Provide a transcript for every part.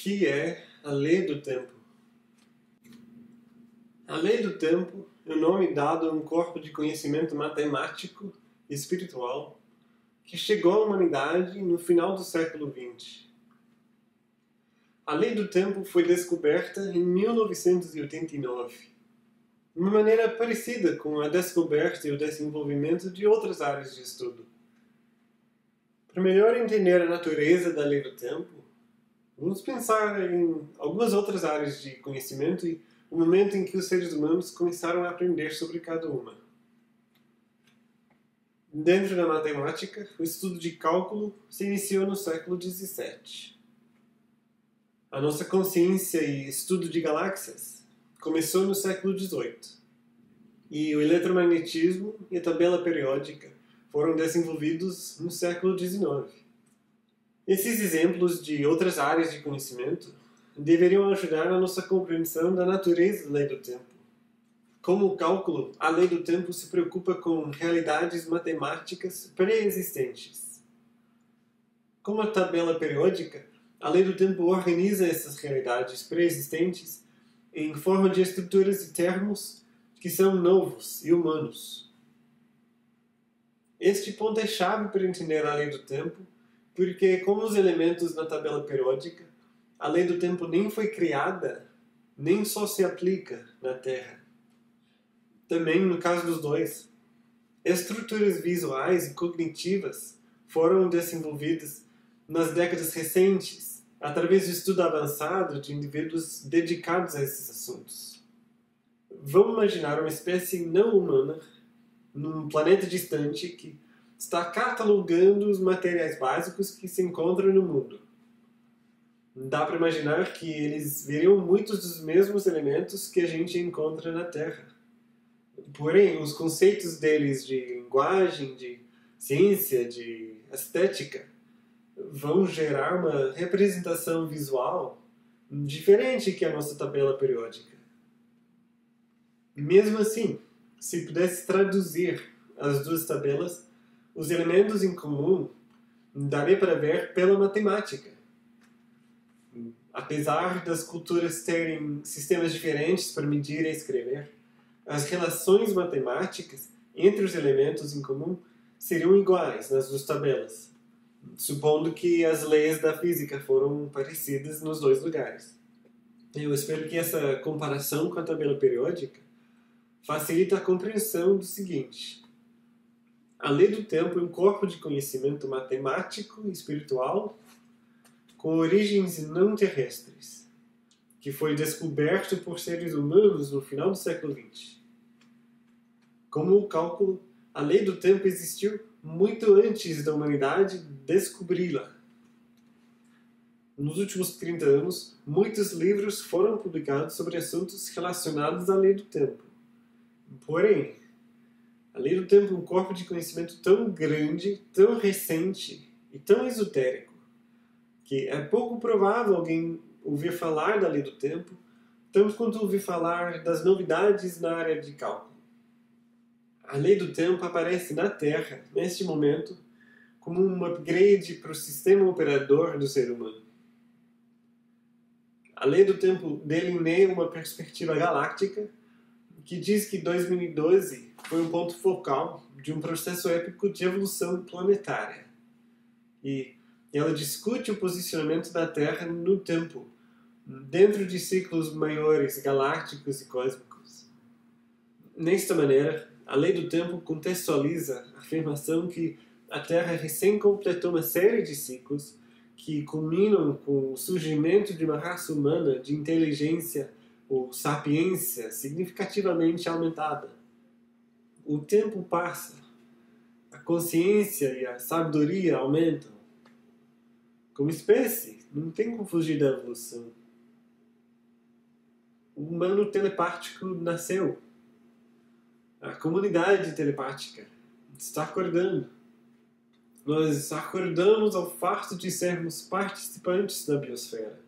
que é a lei do tempo? A lei do tempo é o nome dado a um corpo de conhecimento matemático e espiritual que chegou à humanidade no final do século XX. A lei do tempo foi descoberta em 1989, de uma maneira parecida com a descoberta e o desenvolvimento de outras áreas de estudo. Para melhor entender a natureza da lei do tempo, vamos pensar em algumas outras áreas de conhecimento e o momento em que os seres humanos começaram a aprender sobre cada uma. Dentro da matemática, o estudo de cálculo se iniciou no século XVII. A nossa consciência e estudo de galáxias começou no século XVIII. E o eletromagnetismo e a tabela periódica foram desenvolvidos no século XIX. Esses exemplos de outras áreas de conhecimento deveriam ajudar na nossa compreensão da natureza da lei do tempo. Como o cálculo, a lei do tempo se preocupa com realidades matemáticas pré-existentes. Como a tabela periódica, a lei do tempo organiza essas realidades pré-existentes em forma de estruturas e termos que são novos e humanos. Este ponto é chave para entender a lei do tempo, porque, como os elementos na tabela periódica, a lei do tempo nem foi criada, nem só se aplica na Terra. Também, no caso dos dois, estruturas visuais e cognitivas foram desenvolvidas nas décadas recentes, através do estudo avançado de indivíduos dedicados a esses assuntos. Vamos imaginar uma espécie não humana num planeta distante que está catalogando os materiais básicos que se encontram no mundo. Dá para imaginar que eles veriam muitos dos mesmos elementos que a gente encontra na Terra. Porém, os conceitos deles de linguagem, de ciência, de estética, vão gerar uma representação visual diferente que a nossa tabela periódica. Mesmo assim, se pudesse traduzir as duas tabelas, os elementos em comum daria para ver pela matemática. Apesar das culturas terem sistemas diferentes para medir e escrever, as relações matemáticas entre os elementos em comum seriam iguais nas duas tabelas, supondo que as leis da física foram parecidas nos dois lugares. Eu espero que essa comparação com a tabela periódica facilite a compreensão do seguinte: a lei do tempo é um corpo de conhecimento matemático e espiritual com origens não terrestres, que foi descoberto por seres humanos no final do século XX. Como o cálculo, a lei do tempo existiu muito antes da humanidade descobri-la. Nos últimos 30 anos, muitos livros foram publicados sobre assuntos relacionados à lei do tempo. Porém, a lei do tempo é um corpo de conhecimento tão grande, tão recente e tão esotérico, que é pouco provável alguém ouvir falar da lei do tempo, tanto quanto ouvir falar das novidades na área de cálculo. A lei do tempo aparece na Terra, neste momento, como um upgrade para o sistema operador do ser humano. A lei do tempo delineia uma perspectiva galáctica que diz que 2012 foi um ponto focal de um processo épico de evolução planetária. E ela discute o posicionamento da Terra no tempo, dentro de ciclos maiores galácticos e cósmicos. Desta maneira, a lei do tempo contextualiza a afirmação que a Terra recém completou uma série de ciclos que culminam com o surgimento de uma raça humana de inteligência ou sapiência significativamente aumentada. O tempo passa, a consciência e a sabedoria aumentam. Como espécie, não tem como fugir da evolução. O humano telepático nasceu. A comunidade telepática está acordando. Nós acordamos ao fato de sermos participantes da biosfera.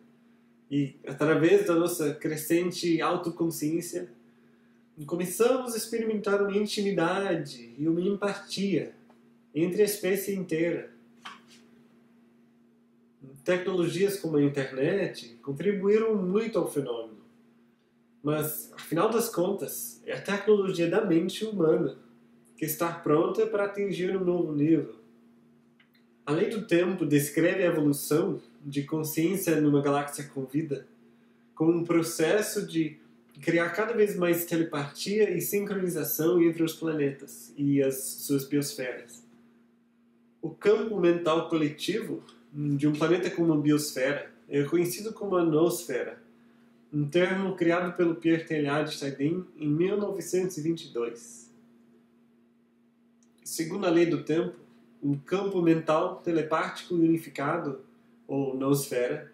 E, através da nossa crescente autoconsciência, começamos a experimentar uma intimidade e uma empatia entre a espécie inteira. Tecnologias como a internet contribuíram muito ao fenômeno, mas, afinal das contas, é a tecnologia da mente humana que está pronta para atingir um novo nível. A lei do tempo descreve a evolução de consciência numa galáxia com vida como um processo de criar cada vez mais telepatia e sincronização entre os planetas e as suas biosferas. O campo mental coletivo de um planeta como a biosfera é conhecido como a noosfera, um termo criado pelo Pierre Teilhard-Chardin em 1922. Segundo a lei do tempo, um campo mental telepático unificado, ou noosfera,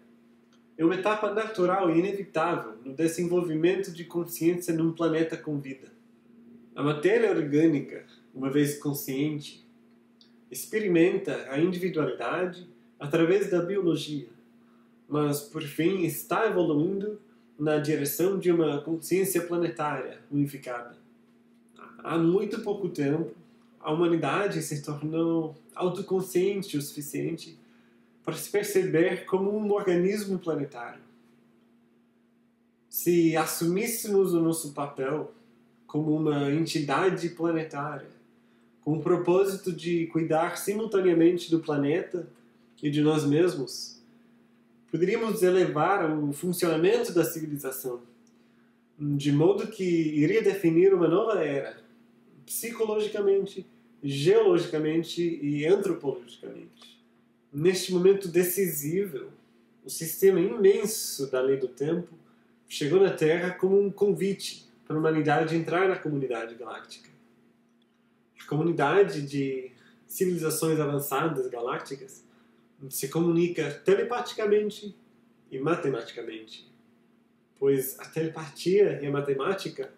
é uma etapa natural e inevitável no desenvolvimento de consciência num planeta com vida. A matéria orgânica, uma vez consciente, experimenta a individualidade através da biologia, mas, por fim, está evoluindo na direção de uma consciência planetária unificada. Há muito pouco tempo, a humanidade se tornou autoconsciente o suficiente para se perceber como um organismo planetário. Se assumíssemos o nosso papel como uma entidade planetária, com o propósito de cuidar simultaneamente do planeta e de nós mesmos, poderíamos elevar o funcionamento da civilização, de modo que iria definir uma nova era, psicologicamente, geologicamente e antropologicamente. Neste momento decisivo, o sistema imenso da lei do tempo chegou na Terra como um convite para a humanidade entrar na comunidade galáctica. A comunidade de civilizações avançadas galácticas se comunica telepaticamente e matematicamente, pois a telepatia e a matemática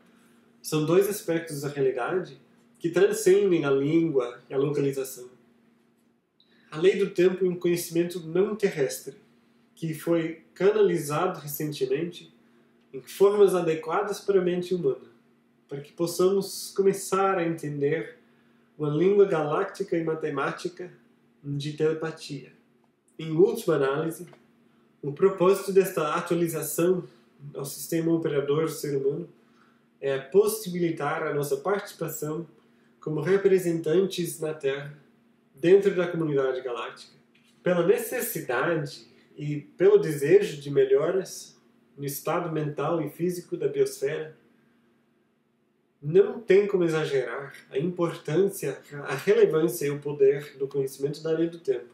são dois aspectos da realidade que transcendem a língua e a localização. A lei do tempo é um conhecimento não terrestre, que foi canalizado recentemente em formas adequadas para a mente humana, para que possamos começar a entender uma língua galáctica e matemática de telepatia. Em última análise, o propósito desta atualização ao sistema operador do ser humano é possibilitar a nossa participação como representantes na Terra, dentro da comunidade galáctica. Pela necessidade e pelo desejo de melhoras no estado mental e físico da biosfera, não tem como exagerar a importância, a relevância e o poder do conhecimento da lei do tempo.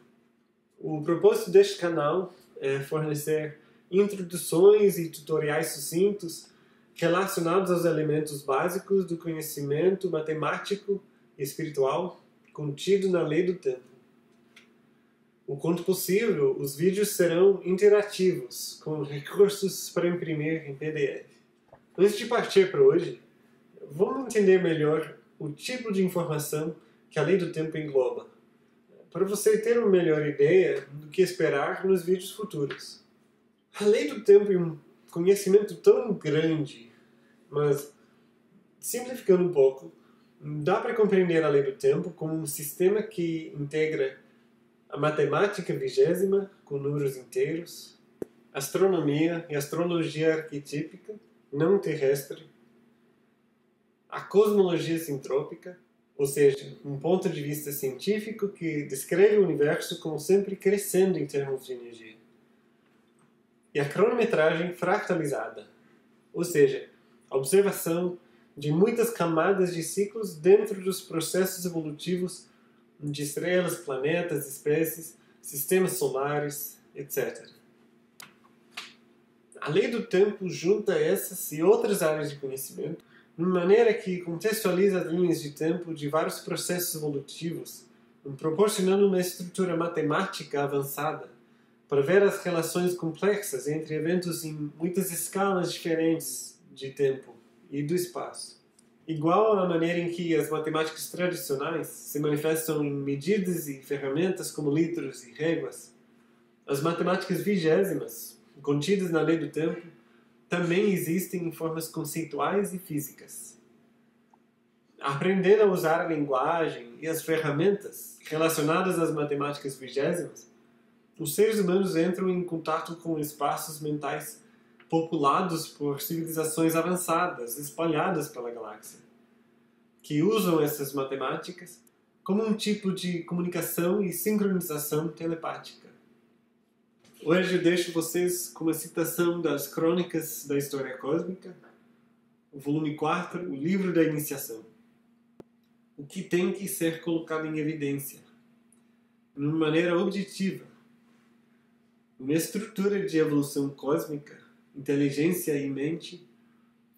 O propósito deste canal é fornecer introduções e tutoriais sucintos relacionados aos elementos básicos do conhecimento matemático e espiritual contido na lei do tempo. O quanto possível, os vídeos serão interativos, com recursos para imprimir em PDF. Antes de partir para hoje, vamos entender melhor o tipo de informação que a lei do tempo engloba, para você ter uma melhor ideia do que esperar nos vídeos futuros. A lei do tempo é um conhecimento tão grande, mas, simplificando um pouco, dá para compreender a lei do tempo como um sistema que integra a matemática vigésima, com números inteiros, astronomia e astrologia arquetípica, não terrestre, a cosmologia sintrópica, ou seja, um ponto de vista científico que descreve o universo como sempre crescendo em termos de energia, e a cronometragem fractalizada, ou seja, a observação de muitas camadas de ciclos dentro dos processos evolutivos de estrelas, planetas, espécies, sistemas solares, etc. A lei do tempo junta essas e outras áreas de conhecimento de maneira que contextualiza as linhas de tempo de vários processos evolutivos, proporcionando uma estrutura matemática avançada para ver as relações complexas entre eventos em muitas escalas diferentes de tempo e do espaço. Igual à maneira em que as matemáticas tradicionais se manifestam em medidas e ferramentas como litros e réguas, as matemáticas vigésimas, contidas na lei do tempo, também existem em formas conceituais e físicas. Aprendendo a usar a linguagem e as ferramentas relacionadas às matemáticas vigésimas, os seres humanos entram em contato com espaços mentais populados por civilizações avançadas, espalhadas pela galáxia, que usam essas matemáticas como um tipo de comunicação e sincronização telepática. Hoje eu deixo vocês com uma citação das Crônicas da História Cósmica, o volume 4, o livro da iniciação. O que tem que ser colocado em evidência, de uma maneira objetiva, uma estrutura de evolução cósmica, inteligência e mente,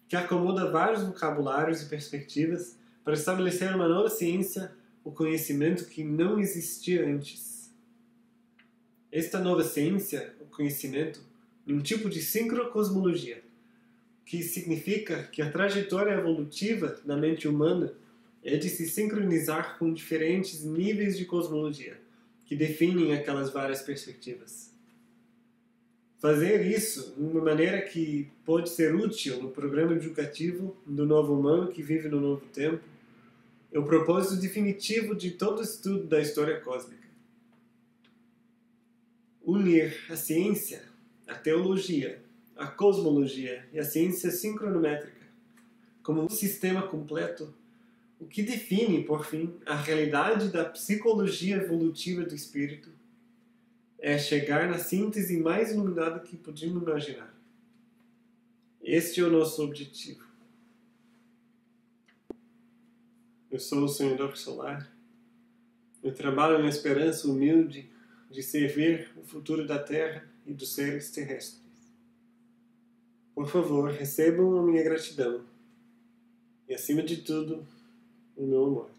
que acomoda vários vocabulários e perspectivas para estabelecer uma nova ciência, o conhecimento que não existia antes. Esta nova ciência, o conhecimento, é um tipo de sincrocosmologia, que significa que a trajetória evolutiva da mente humana é de se sincronizar com diferentes níveis de cosmologia, que definem aquelas várias perspectivas. Fazer isso de uma maneira que pode ser útil no programa educativo do novo humano que vive no novo tempo é o propósito definitivo de todo estudo da história cósmica. Unir a ciência, a teologia, a cosmologia e a ciência sincronométrica como um sistema completo, o que define, por fim, a realidade da psicologia evolutiva do espírito, é chegar na síntese mais iluminada que podemos imaginar. Este é o nosso objetivo. Eu sou o Sonhador Solar. Eu trabalho na esperança humilde de servir o futuro da Terra e dos seres terrestres. Por favor, recebam a minha gratidão e, acima de tudo, o meu amor.